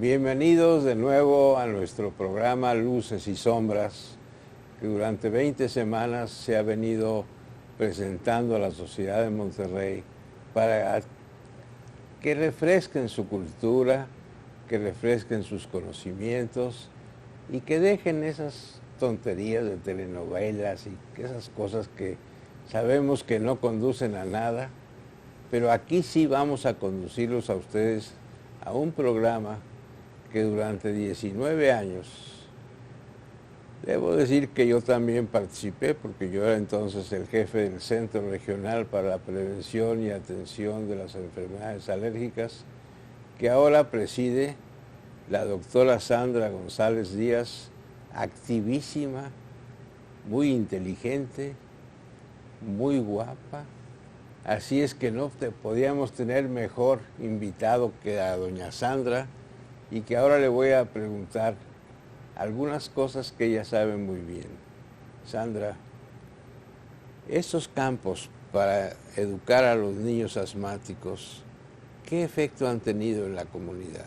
Bienvenidos de nuevo a nuestro programa Luces y Sombras, que durante 20 semanas se ha venido presentando a la sociedad de Monterrey para que refresquen su cultura, que refresquen sus conocimientos y que dejen esas tonterías de telenovelas y esas cosas que sabemos que no conducen a nada, pero aquí sí vamos a conducirlos a ustedes a un programa que durante 19 años, debo decir que yo también participé, porque yo era entonces el jefe del Centro Regional para la Prevención y Atención de las Enfermedades Alérgicas, que ahora preside la doctora Sandra González Díaz, activísima, muy inteligente, muy guapa. Así es que no podíamos tener mejor invitado que a doña Sandra, y que ahora le voy a preguntar algunas cosas que ella sabe muy bien. Sandra, estos campos para educar a los niños asmáticos, ¿qué efecto han tenido en la comunidad?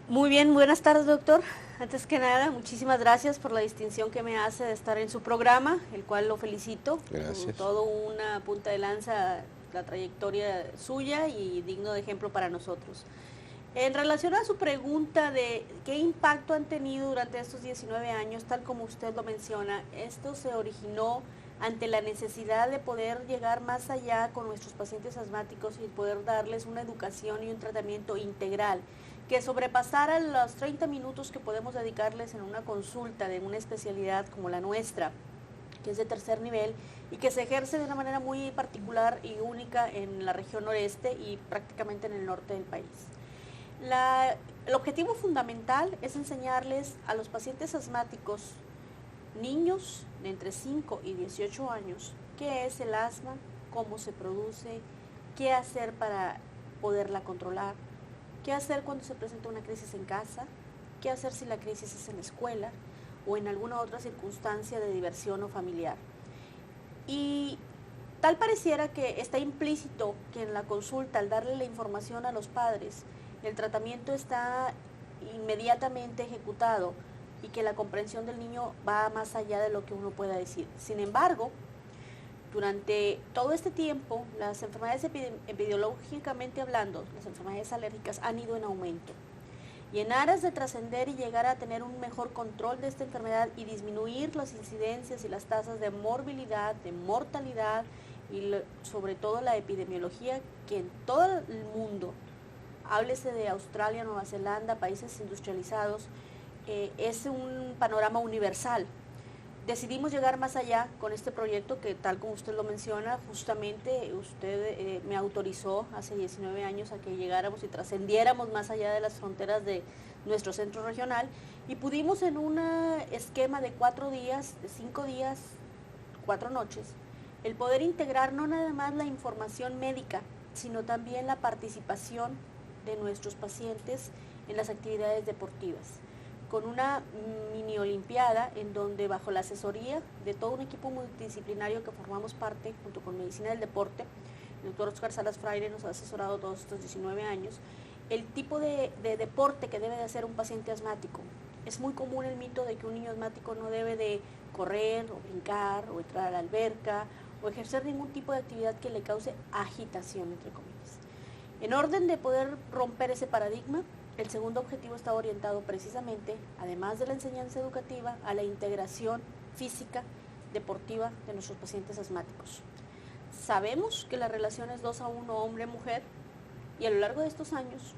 Muy bien, buenas tardes, doctor. Antes que nada, muchísimas gracias por la distinción que me hace de estar en su programa, el cual lo felicito. Gracias. Todo una punta de lanza, la trayectoria suya y digno de ejemplo para nosotros. En relación a su pregunta de qué impacto han tenido durante estos 19 años, tal como usted lo menciona, esto se originó ante la necesidad de poder llegar más allá con nuestros pacientes asmáticos y poder darles una educación y un tratamiento integral que sobrepasara los 30 minutos que podemos dedicarles en una consulta de una especialidad como la nuestra, que es de tercer nivel y que se ejerce de una manera muy particular y única en la región noreste y prácticamente en el norte del país. El objetivo fundamental es enseñarles a los pacientes asmáticos, niños de entre 5 y 18 años, qué es el asma, cómo se produce, qué hacer para poderla controlar, qué hacer cuando se presenta una crisis en casa, qué hacer si la crisis es en la escuela o en alguna otra circunstancia de diversión o familiar. Y tal pareciera que está implícito que en la consulta, al darle la información a los padres, el tratamiento está inmediatamente ejecutado y que la comprensión del niño va más allá de lo que uno pueda decir. Sin embargo, durante todo este tiempo, las enfermedades epidemiológicamente hablando, las enfermedades alérgicas han ido en aumento. Y en aras de trascender y llegar a tener un mejor control de esta enfermedad y disminuir las incidencias y las tasas de morbilidad, de mortalidad y sobre todo la epidemiología que en todo el mundo, háblese de Australia, Nueva Zelanda, países industrializados, es un panorama universal. Decidimos llegar más allá con este proyecto que, tal como usted lo menciona, justamente usted me autorizó hace 19 años a que llegáramos y trascendiéramos más allá de las fronteras de nuestro centro regional y pudimos en un esquema de 4 días, de 5 días, 4 noches, el poder integrar no nada más la información médica, sino también la participación de nuestros pacientes en las actividades deportivas, con una mini olimpiada en donde bajo la asesoría de todo un equipo multidisciplinario que formamos parte, junto con Medicina del Deporte, el doctor Oscar Salas Fraire nos ha asesorado todos estos 19 años, el tipo de deporte que debe de hacer un paciente asmático. Es muy común el mito de que un niño asmático no debe de correr o brincar o entrar a la alberca o ejercer ningún tipo de actividad que le cause agitación, entre comillas. En orden de poder romper ese paradigma, el segundo objetivo está orientado precisamente, además de la enseñanza educativa, a la integración física, deportiva de nuestros pacientes asmáticos. Sabemos que la relación es 2-1 hombre-mujer y a lo largo de estos años,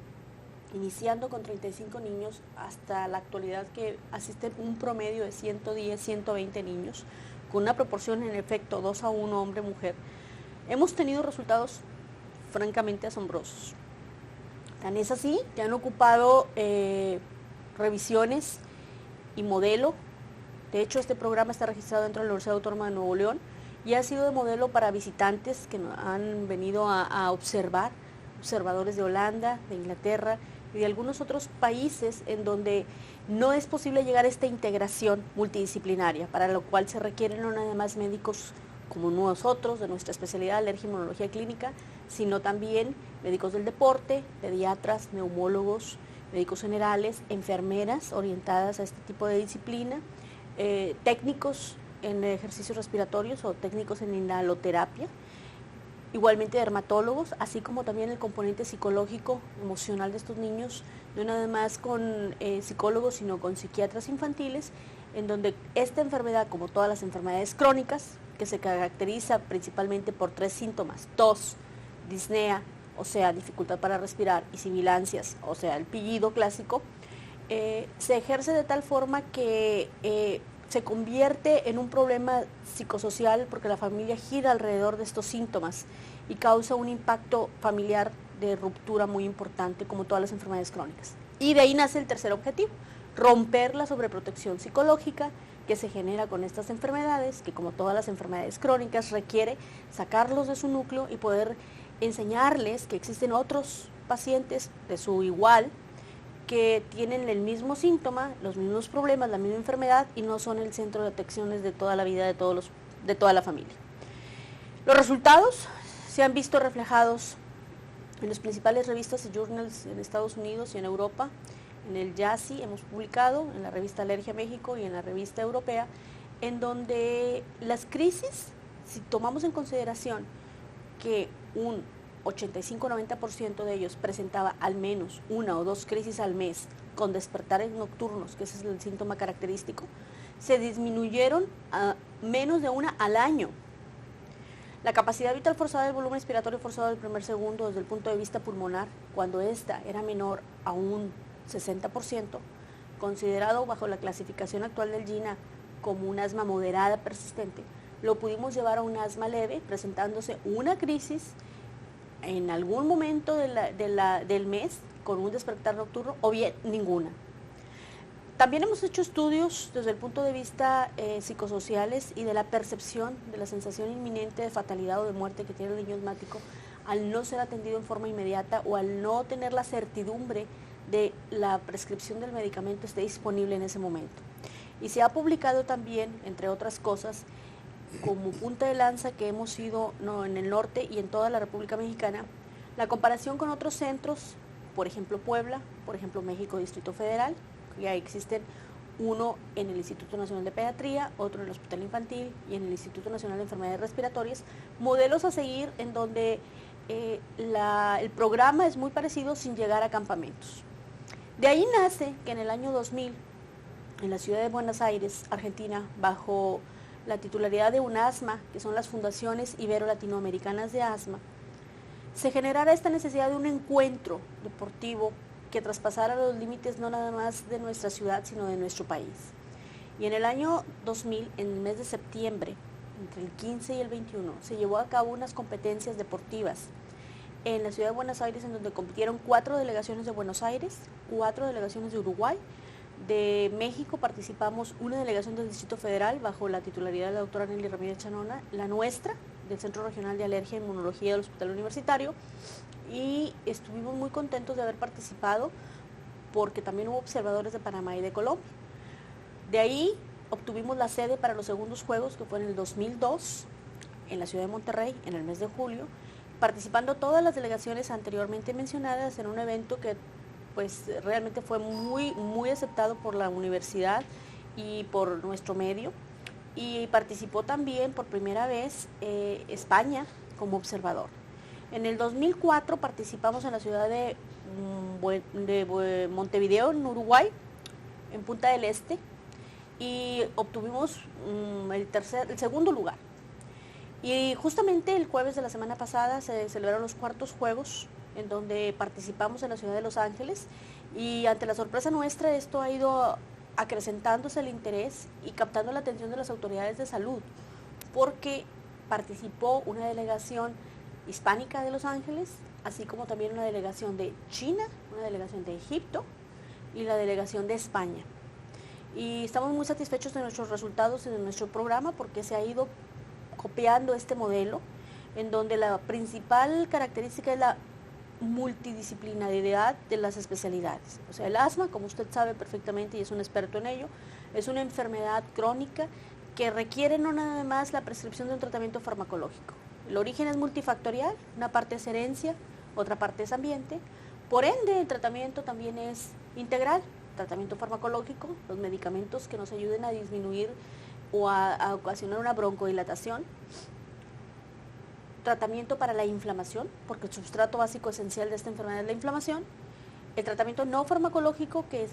iniciando con 35 niños hasta la actualidad que asisten un promedio de 110, 120 niños, con una proporción en efecto 2-1 hombre-mujer, hemos tenido resultados francamente asombrosos. Tan es así que han ocupado revisiones y modelo. De hecho, este programa está registrado dentro de la Universidad Autónoma de Nuevo León y ha sido de modelo para visitantes que han venido a observar, observadores de Holanda, de Inglaterra y de algunos otros países en donde no es posible llegar a esta integración multidisciplinaria, para lo cual se requieren no nada más médicos como nosotros, de nuestra especialidad, alergia y inmunología clínica, sino también médicos del deporte, pediatras, neumólogos, médicos generales, enfermeras orientadas a este tipo de disciplina, técnicos en ejercicios respiratorios o técnicos en inhaloterapia, igualmente dermatólogos, así como también el componente psicológico, emocional de estos niños, no nada más con psicólogos, sino con psiquiatras infantiles, en donde esta enfermedad, como todas las enfermedades crónicas, que se caracteriza principalmente por 3 síntomas: tos, disnea, o sea, dificultad para respirar, y sibilancias, o sea, el pillido clásico, se ejerce de tal forma que se convierte en un problema psicosocial porque la familia gira alrededor de estos síntomas y causa un impacto familiar de ruptura muy importante, como todas las enfermedades crónicas. Y de ahí nace el tercer objetivo: romper la sobreprotección psicológica que se genera con estas enfermedades, que como todas las enfermedades crónicas requiere sacarlos de su núcleo y poder enseñarles que existen otros pacientes de su igual que tienen el mismo síntoma, los mismos problemas, la misma enfermedad, y no son el centro de atenciones de toda la vida de toda la familia. Los resultados se han visto reflejados en las principales revistas y journals en Estados Unidos y en Europa. En el JACI hemos publicado, en la revista Alergia México y en la revista europea, en donde las crisis, si tomamos en consideración que un 85-90% de ellos presentaba al menos 1 o 2 crisis al mes con despertares nocturnos, que ese es el síntoma característico, se disminuyeron a menos de 1 al año. La capacidad vital forzada del volumen respiratorio forzado del primer segundo desde el punto de vista pulmonar, cuando esta era menor a un 60%, considerado bajo la clasificación actual del GINA como un asma moderada persistente, lo pudimos llevar a un asma leve, presentándose una crisis en algún momento del mes con un despertar nocturno, o bien ninguna. También hemos hecho estudios desde el punto de vista psicosociales y de la percepción de la sensación inminente de fatalidad o de muerte que tiene el niño asmático al no ser atendido en forma inmediata o al no tener la certidumbre de la prescripción del medicamento esté disponible en ese momento. Y se ha publicado también, entre otras cosas, como punta de lanza que hemos ido en el norte y en toda la República Mexicana, la comparación con otros centros, por ejemplo Puebla, por ejemplo México Distrito Federal, ya existen uno en el Instituto Nacional de Pediatría, otro en el Hospital Infantil y en el Instituto Nacional de Enfermedades Respiratorias, modelos a seguir en donde el programa es muy parecido sin llegar a campamentos. De ahí nace que en el año 2000, en la ciudad de Buenos Aires, Argentina, bajo la titularidad de UNASMA, que son las Fundaciones Ibero-Latinoamericanas de Asma, se generara esta necesidad de un encuentro deportivo que traspasara los límites no nada más de nuestra ciudad, sino de nuestro país. Y en el año 2000, en el mes de septiembre, entre el 15 y el 21, se llevó a cabo unas competencias deportivas en la ciudad de Buenos Aires, en donde compitieron 4 delegaciones de Buenos Aires, 4 delegaciones de Uruguay. De México participamos una delegación del Distrito Federal bajo la titularidad de la doctora Nelly Ramírez Chanona, la nuestra, del Centro Regional de Alergia e Inmunología del Hospital Universitario, y estuvimos muy contentos de haber participado porque también hubo observadores de Panamá y de Colombia. De ahí obtuvimos la sede para los segundos Juegos, que fue en el 2002, en la ciudad de Monterrey, en el mes de julio, participando todas las delegaciones anteriormente mencionadas en un evento que pues realmente fue muy aceptado por la universidad y por nuestro medio, y participó también por primera vez España como observador. En el 2004 participamos en la ciudad de Montevideo, en Uruguay, en Punta del Este, y obtuvimos el segundo lugar. Y justamente el jueves de la semana pasada se celebraron los cuartos Juegos, en donde participamos en la ciudad de Los Ángeles, y ante la sorpresa nuestra esto ha ido acrecentándose el interés y captando la atención de las autoridades de salud, porque participó una delegación hispánica de Los Ángeles, así como también una delegación de China, una delegación de Egipto y la delegación de España. Y estamos muy satisfechos de nuestros resultados en nuestro programa porque se ha ido copiando este modelo, en donde la principal característica es la multidisciplinaridad de las especialidades. O sea, el asma, como usted sabe perfectamente y es un experto en ello, es una enfermedad crónica que requiere no nada más la prescripción de un tratamiento farmacológico. El origen es multifactorial, una parte es herencia, otra parte es ambiente. Por ende, el tratamiento también es integral, tratamiento farmacológico, los medicamentos que nos ayuden a disminuir o a ocasionar una broncodilatación, tratamiento para la inflamación, porque el sustrato básico esencial de esta enfermedad es la inflamación, el tratamiento no farmacológico, que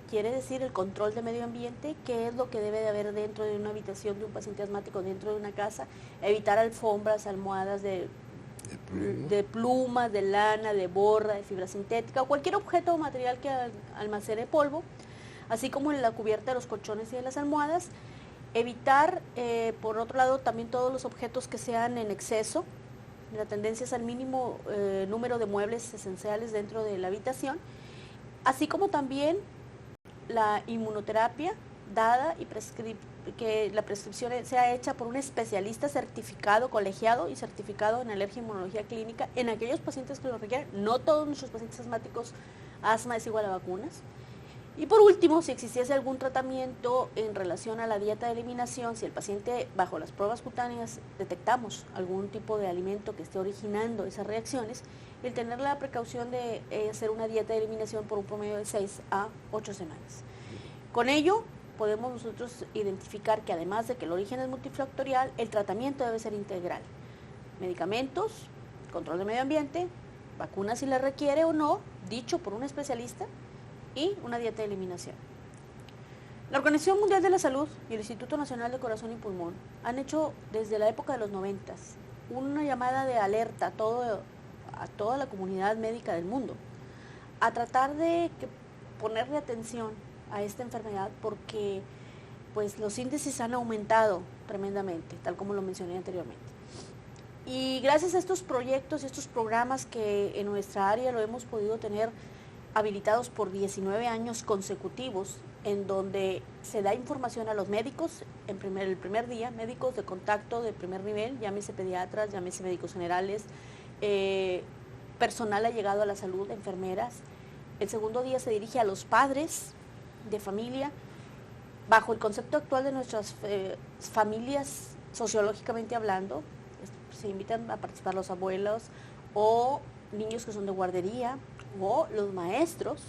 quiere decir el control de medio ambiente, qué es lo que debe de haber dentro de una habitación de un paciente asmático, dentro de una casa, evitar alfombras, almohadas de plumas, de lana, de borra, de fibra sintética, o cualquier objeto o material que almacene polvo, así como en la cubierta de los colchones y de las almohadas. Evitar, por otro lado, también todos los objetos que sean en exceso. La tendencia es al mínimo número de muebles esenciales dentro de la habitación, así como también la inmunoterapia dada y que la prescripción sea hecha por un especialista certificado, colegiado y certificado en alergia e inmunología clínica en aquellos pacientes que lo requieren. No todos nuestros pacientes asmáticos, asma es igual a vacunas. Y por último, si existiese algún tratamiento en relación a la dieta de eliminación, si el paciente bajo las pruebas cutáneas detectamos algún tipo de alimento que esté originando esas reacciones, el tener la precaución de hacer una dieta de eliminación por un promedio de 6 a 8 semanas. Con ello, podemos nosotros identificar que además de que el origen es multifactorial, el tratamiento debe ser integral. Medicamentos, control de medio ambiente, vacunas si la requiere o no, dicho por un especialista, y una dieta de eliminación. La Organización Mundial de la Salud y el Instituto Nacional de Corazón y Pulmón han hecho desde la época de los 90 una llamada de alerta a toda la comunidad médica del mundo a tratar de ponerle atención a esta enfermedad, porque pues los índices han aumentado tremendamente, tal como lo mencioné anteriormente. Y gracias a estos proyectos y estos programas que en nuestra área lo hemos podido tener habilitados por 19 años consecutivos, en donde se da información a los médicos, el primer día, médicos de contacto de primer nivel, llámese pediatras, llámese médicos generales, personal allegado a la salud, enfermeras. El segundo día se dirige a los padres de familia, bajo el concepto actual de nuestras familias, sociológicamente hablando. Se invitan a participar los abuelos o niños que son de guardería, o los maestros,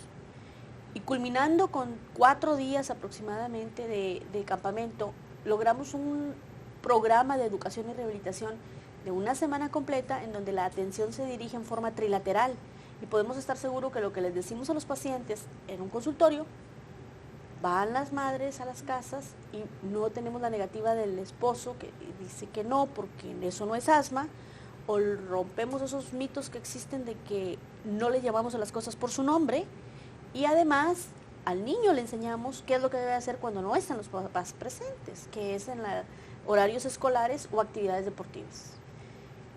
y culminando con 4 días aproximadamente de campamento, logramos un programa de educación y rehabilitación de una semana completa, en donde la atención se dirige en forma trilateral, y podemos estar seguros que lo que les decimos a los pacientes en un consultorio, van las madres a las casas y no tenemos la negativa del esposo que dice que no, porque eso no es asma, o rompemos esos mitos que existen de que no le llamamos a las cosas por su nombre, y además al niño le enseñamos qué es lo que debe hacer cuando no están los papás presentes, que es en horarios escolares o actividades deportivas.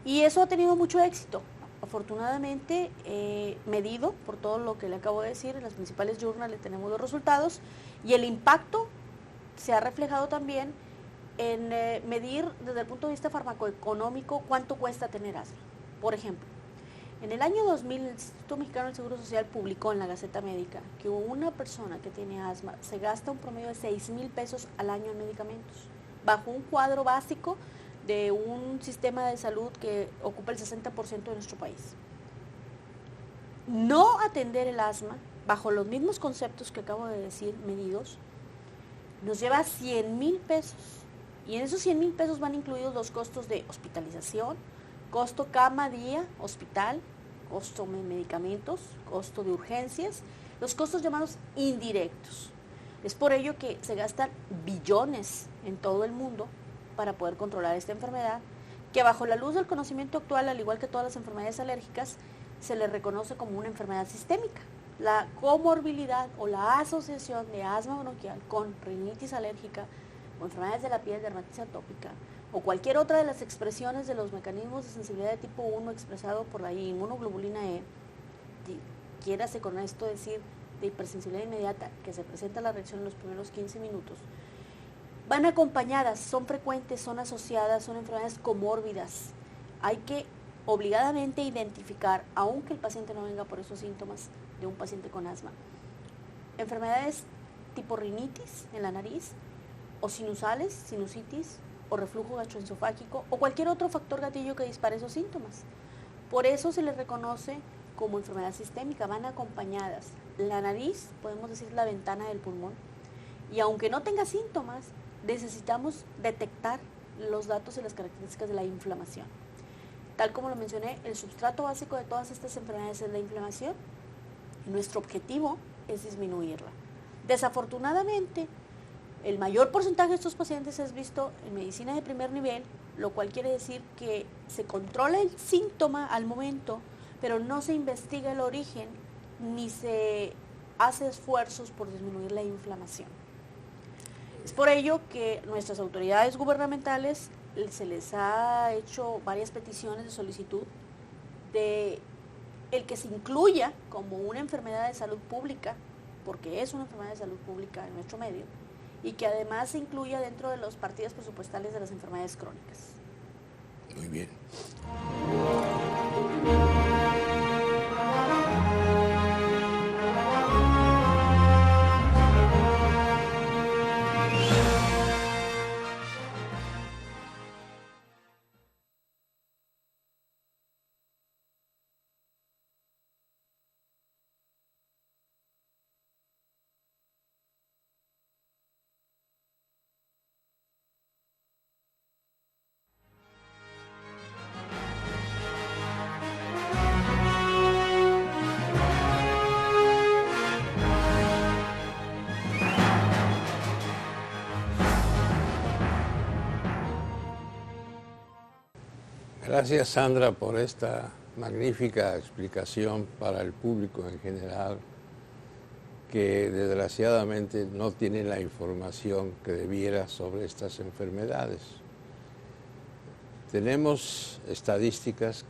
Y eso ha tenido mucho éxito, afortunadamente medido por todo lo que le acabo de decir, en las principales journals tenemos los resultados, y el impacto se ha reflejado también en medir desde el punto de vista farmacoeconómico cuánto cuesta tener asma. Por ejemplo, en el año 2000 el Instituto Mexicano del Seguro Social publicó en la Gaceta Médica que una persona que tiene asma se gasta un promedio de 6,000 pesos al año en medicamentos, bajo un cuadro básico de un sistema de salud que ocupa el 60% de nuestro país. No atender el asma, bajo los mismos conceptos que acabo de decir, medidos, nos lleva 100,000 pesos. Y en esos 100,000 pesos van incluidos los costos de hospitalización, costo cama, día, hospital, costo de medicamentos, costo de urgencias, los costos llamados indirectos. Es por ello que se gastan billones en todo el mundo para poder controlar esta enfermedad, que bajo la luz del conocimiento actual, al igual que todas las enfermedades alérgicas, se le reconoce como una enfermedad sistémica. La comorbilidad o la asociación de asma bronquial con rinitis alérgica o enfermedades de la piel, dermatitis atópica, o cualquier otra de las expresiones de los mecanismos de sensibilidad de tipo 1 expresado por la inmunoglobulina E, quiérase con esto decir de hipersensibilidad inmediata, que se presenta la reacción en los primeros 15 minutos, van acompañadas, son frecuentes, son asociadas, son enfermedades comórbidas. Hay que obligadamente identificar, aunque el paciente no venga por esos síntomas de un paciente con asma, enfermedades tipo rinitis en la nariz, o sinusales, sinusitis, o reflujo gastroesofágico, o cualquier otro factor gatillo que dispare esos síntomas. Por eso se les reconoce como enfermedad sistémica, van acompañadas. La nariz, podemos decir, la ventana del pulmón, y aunque no tenga síntomas, necesitamos detectar los datos y las características de la inflamación. Tal como lo mencioné, el substrato básico de todas estas enfermedades es la inflamación. Nuestro objetivo es disminuirla. Desafortunadamente, el mayor porcentaje de estos pacientes es visto en medicina de primer nivel, lo cual quiere decir que se controla el síntoma al momento, pero no se investiga el origen ni se hace esfuerzos por disminuir la inflamación. Es por ello que nuestras autoridades gubernamentales se les ha hecho varias peticiones de solicitud de el que se incluya como una enfermedad de salud pública, porque es una enfermedad de salud pública en nuestro medio, y que además se incluya dentro de los partidas presupuestales de las enfermedades crónicas. Muy bien. Gracias, Sandra, por esta magnífica explicación para el público en general, que desgraciadamente no tiene la información que debiera sobre estas enfermedades. Tenemos estadísticas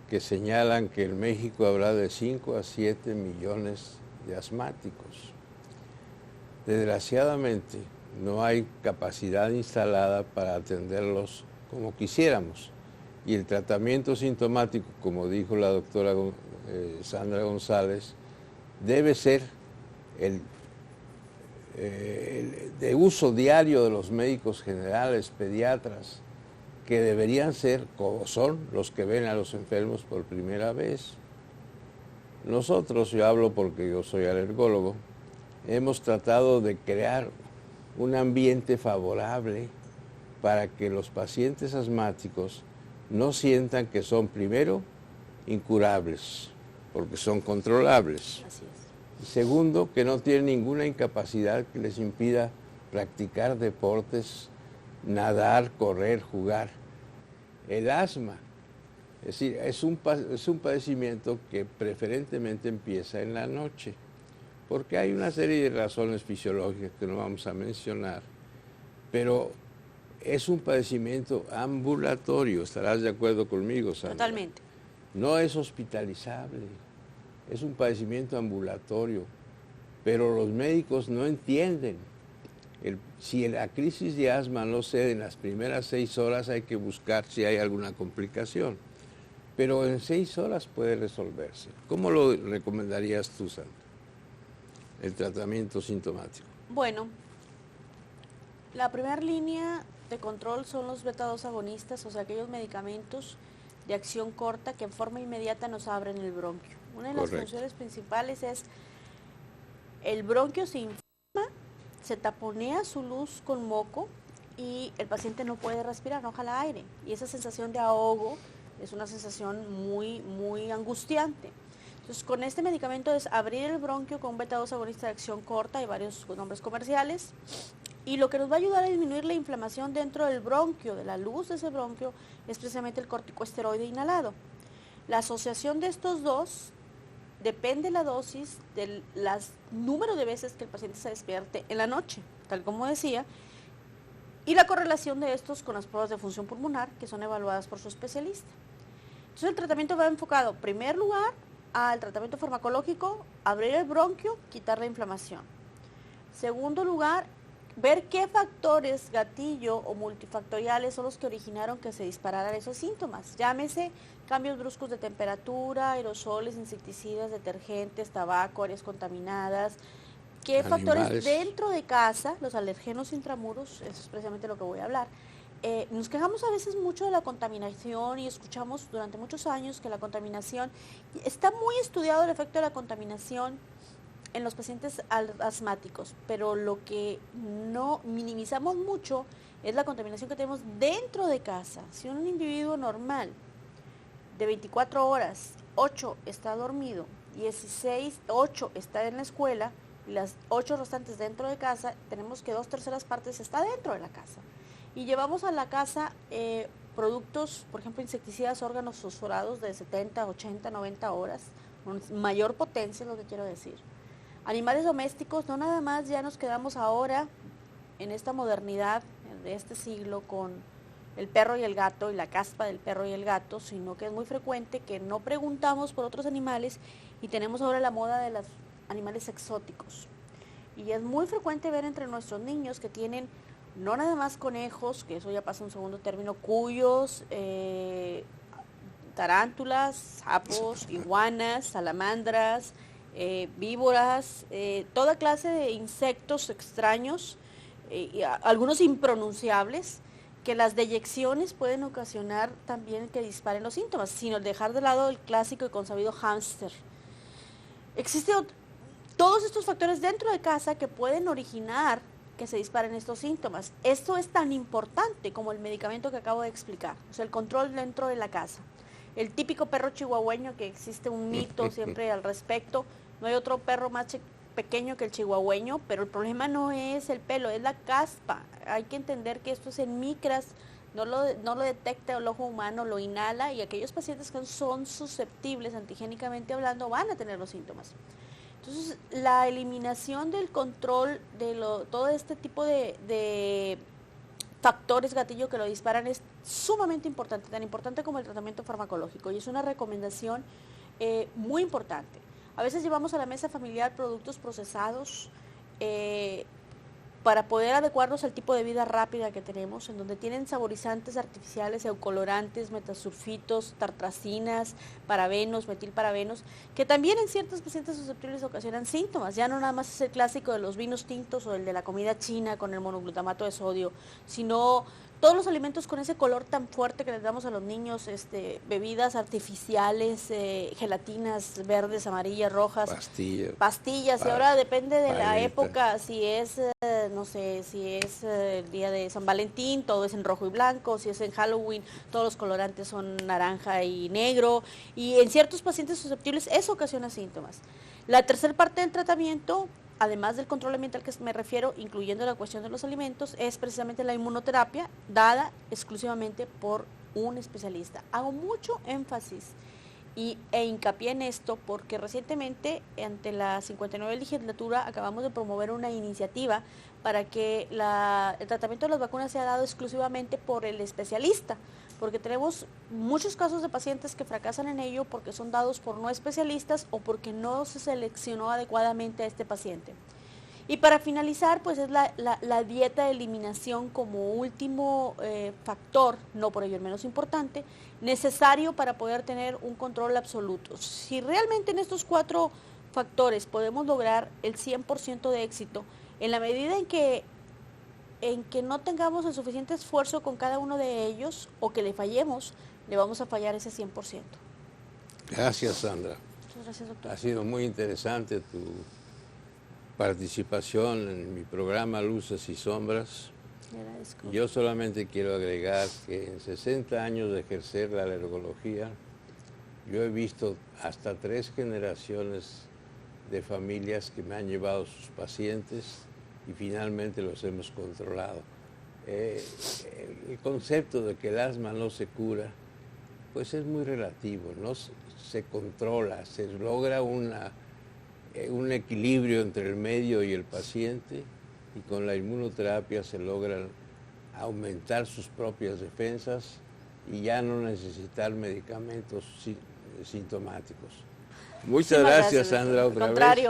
que señalan que en México habrá de 5 a 7 millones de asmáticos. Desgraciadamente no hay capacidad instalada para atenderlos como quisiéramos. Y el tratamiento sintomático, como dijo la doctora Sandra González, debe ser el de uso diario de los médicos generales, pediatras, que deberían ser, como son, los que ven a los enfermos por primera vez. Nosotros, yo hablo porque yo soy alergólogo, hemos tratado de crear un ambiente favorable para que los pacientes asmáticos no sientan que son, primero, incurables, porque son controlables. Así es. Segundo, que no tienen ninguna incapacidad que les impida practicar deportes, nadar, correr, jugar. El asma, es decir, es un padecimiento que preferentemente empieza en la noche, porque hay una serie de razones fisiológicas que no vamos a mencionar, pero es un padecimiento ambulatorio, estarás de acuerdo conmigo, Sandra. Totalmente. No es hospitalizable, es un padecimiento ambulatorio, pero los médicos no entienden. Si la crisis de asma no cede en las primeras 6 horas, hay que buscar si hay alguna complicación, pero en 6 horas puede resolverse. ¿Cómo lo recomendarías tú, Sandra, el tratamiento sintomático? Bueno, la primera línea de control son los beta-2 agonistas, o sea, aquellos medicamentos de acción corta que en forma inmediata nos abren el bronquio. Una de las funciones principales es el bronquio se inflama, se taponea su luz con moco y el paciente no puede respirar, no jala aire. Y esa sensación de ahogo es una sensación muy, muy angustiante. Entonces, con este medicamento es abrir el bronquio con un beta-2 agonista de acción corta, hay varios nombres comerciales, y lo que nos va a ayudar a disminuir la inflamación dentro del bronquio, de la luz de ese bronquio, es precisamente el corticosteroide inhalado. La asociación de estos dos depende la dosis del número de veces que el paciente se despierte en la noche, tal como decía, y la correlación de estos con las pruebas de función pulmonar que son evaluadas por su especialista. Entonces el tratamiento va enfocado, en primer lugar, al tratamiento farmacológico, abrir el bronquio, quitar la inflamación. Segundo lugar, ver qué factores gatillo o multifactoriales son los que originaron que se dispararan esos síntomas. Llámese cambios bruscos de temperatura, aerosoles, insecticidas, detergentes, tabaco, áreas contaminadas. ¿Qué factores dentro de casa, los alergenos intramuros, eso es precisamente lo que voy a hablar, nos quejamos a veces mucho de la contaminación y escuchamos durante muchos años que la contaminación, está muy estudiado el efecto de la contaminación en los pacientes asmáticos, pero lo que no minimizamos mucho es la contaminación que tenemos dentro de casa. Si un individuo normal de 24 horas, 8 está dormido, 8 está en la escuela, y las 8 restantes dentro de casa, tenemos que 2/3 partes está dentro de la casa. Y llevamos a la casa productos, por ejemplo, insecticidas, órganos fosforados de 70, 80, 90 horas, con mayor potencia es lo que quiero decir. Animales domésticos, no nada más ya nos quedamos ahora en esta modernidad de este siglo con el perro y el gato y la caspa del perro y el gato, sino que es muy frecuente que no preguntamos por otros animales y tenemos ahora la moda de los animales exóticos. Y es muy frecuente ver entre nuestros niños que tienen no nada más conejos, que eso ya pasa en segundo término, cuyos, tarántulas, sapos, iguanas, salamandras, víboras, toda clase de insectos extraños, algunos impronunciables, que las deyecciones pueden ocasionar también que disparen los síntomas, sino dejar de lado el clásico y consabido hámster. Existen todos estos factores dentro de casa que pueden originar que se disparen estos síntomas. Esto es tan importante como el medicamento que acabo de explicar, o sea, el control dentro de la casa. El típico perro chihuahueño, que existe un mito siempre al respecto, no hay otro perro más pequeño que el chihuahueño, pero el problema no es el pelo, es la caspa. Hay que entender que esto es en micras, no lo detecta el ojo humano, lo inhala, y aquellos pacientes que son susceptibles antigénicamente hablando van a tener los síntomas. Entonces, la eliminación del control de todo este tipo de factores gatillo que lo disparan es sumamente importante, tan importante como el tratamiento farmacológico, y es una recomendación muy importante. A veces llevamos a la mesa familiar productos procesados para poder adecuarnos al tipo de vida rápida que tenemos, en donde tienen saborizantes artificiales, eucolorantes, metasulfitos, tartracinas, parabenos, metilparabenos, que también en ciertos pacientes susceptibles ocasionan síntomas. Ya no nada más es el clásico de los vinos tintos o el de la comida china con el monoglutamato de sodio, sino todos los alimentos con ese color tan fuerte que les damos a los niños, bebidas artificiales, gelatinas verdes, amarillas, rojas, pastillas, y ahora depende de la época, si es, no sé, si es el día de San Valentín, todo es en rojo y blanco, si es en Halloween, todos los colorantes son naranja y negro, y en ciertos pacientes susceptibles eso ocasiona síntomas. La tercera parte del tratamiento, además del control ambiental que me refiero, incluyendo la cuestión de los alimentos, es precisamente la inmunoterapia dada exclusivamente por un especialista. Hago mucho énfasis e hincapié en esto porque recientemente, ante la 59 legislatura, acabamos de promover una iniciativa para que el tratamiento de las vacunas sea dado exclusivamente por el especialista, porque tenemos muchos casos de pacientes que fracasan en ello porque son dados por no especialistas o porque no se seleccionó adecuadamente a este paciente. Y para finalizar, pues es la dieta de eliminación como último factor, no por ello el menos importante, necesario para poder tener un control absoluto. Si realmente en estos 4 factores podemos lograr el 100% de éxito, en la medida en que no tengamos el suficiente esfuerzo con cada uno de ellos o que le fallemos, le vamos a fallar ese 100%. Gracias, Sandra. Muchas gracias, doctor. Ha sido muy interesante tu participación en mi programa Luces y Sombras. Agradezco. Yo solamente quiero agregar que en 60 años de ejercer la alergología, yo he visto hasta 3 generaciones de familias que me han llevado sus pacientes y finalmente los hemos controlado. El concepto de que el asma no se cura, pues es muy relativo, no se controla, se logra un equilibrio entre el medio y el paciente, y con la inmunoterapia se logra aumentar sus propias defensas y ya no necesitar medicamentos sintomáticos. Muchas gracias, Sandra, otra vez.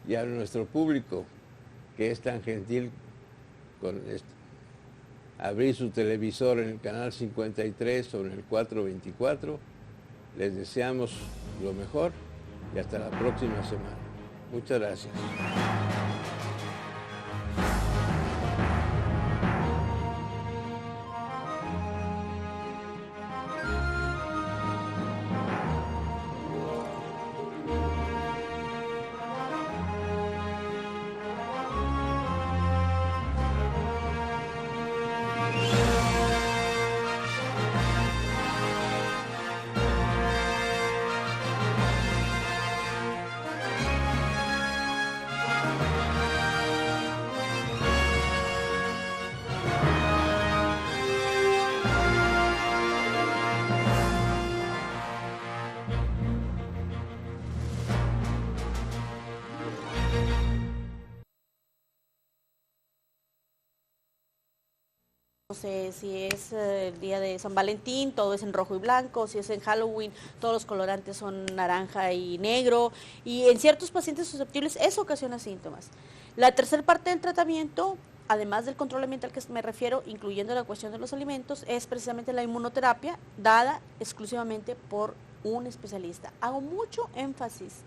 Y a nuestro público, que es tan gentil con abrir su televisor en el canal 53 o en el 424. Les deseamos lo mejor y hasta la próxima semana. Muchas gracias. No sé si es el día de San Valentín, todo es en rojo y blanco, si es en Halloween, todos los colorantes son naranja y negro, y en ciertos pacientes susceptibles eso ocasiona síntomas. La tercera parte del tratamiento, además del control ambiental que me refiero, incluyendo la cuestión de los alimentos, es precisamente la inmunoterapia dada exclusivamente por un especialista. Hago mucho énfasis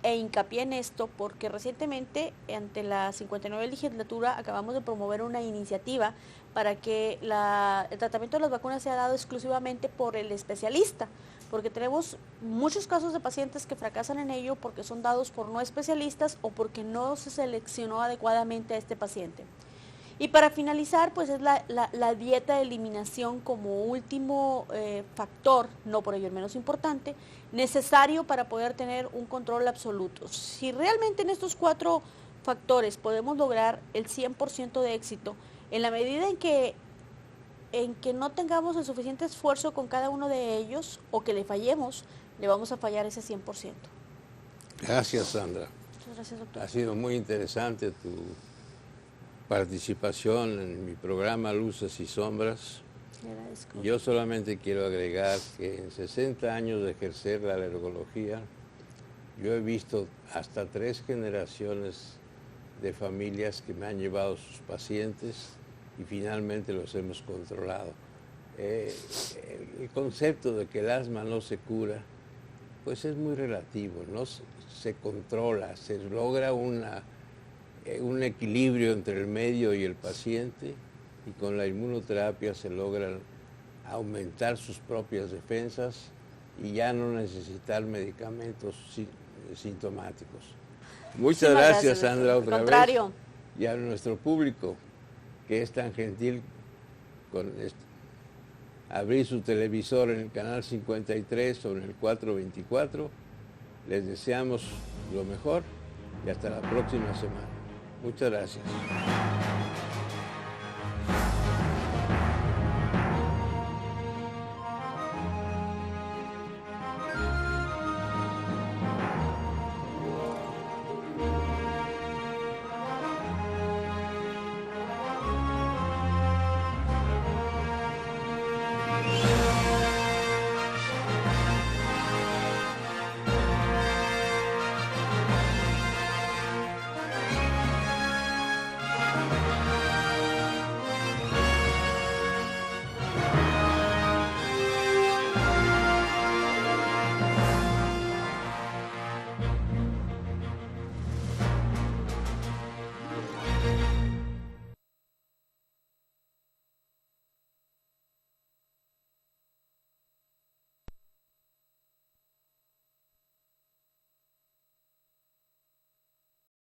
e hincapié en esto porque recientemente, ante la 59 legislatura, acabamos de promover una iniciativa para que el tratamiento de las vacunas sea dado exclusivamente por el especialista, porque tenemos muchos casos de pacientes que fracasan en ello porque son dados por no especialistas o porque no se seleccionó adecuadamente a este paciente. Y para finalizar, pues es la dieta de eliminación como último factor, no por ello el menos importante, necesario para poder tener un control absoluto. Si realmente en estos 4 factores podemos lograr el 100% de éxito, en la medida en que no tengamos el suficiente esfuerzo con cada uno de ellos o que le fallemos, le vamos a fallar ese 100%. Gracias, Sandra. Muchas gracias, doctor. Ha sido muy interesante tu participación en mi programa Luces y Sombras. Yo solamente quiero agregar que en 60 años de ejercer la alergología, yo he visto hasta 3 generaciones de familias que me han llevado sus pacientes y finalmente los hemos controlado. El concepto de que el asma no se cura, pues es muy relativo, no se controla, se logra un equilibrio entre el medio y el paciente, y con la inmunoterapia se logran aumentar sus propias defensas y ya no necesitar medicamentos sintomáticos. Muchas gracias, Sandra, otra vez. Y a nuestro público, que es tan gentil con abrir su televisor en el canal 53 o en el 424, les deseamos lo mejor y hasta la próxima semana. Muchas gracias.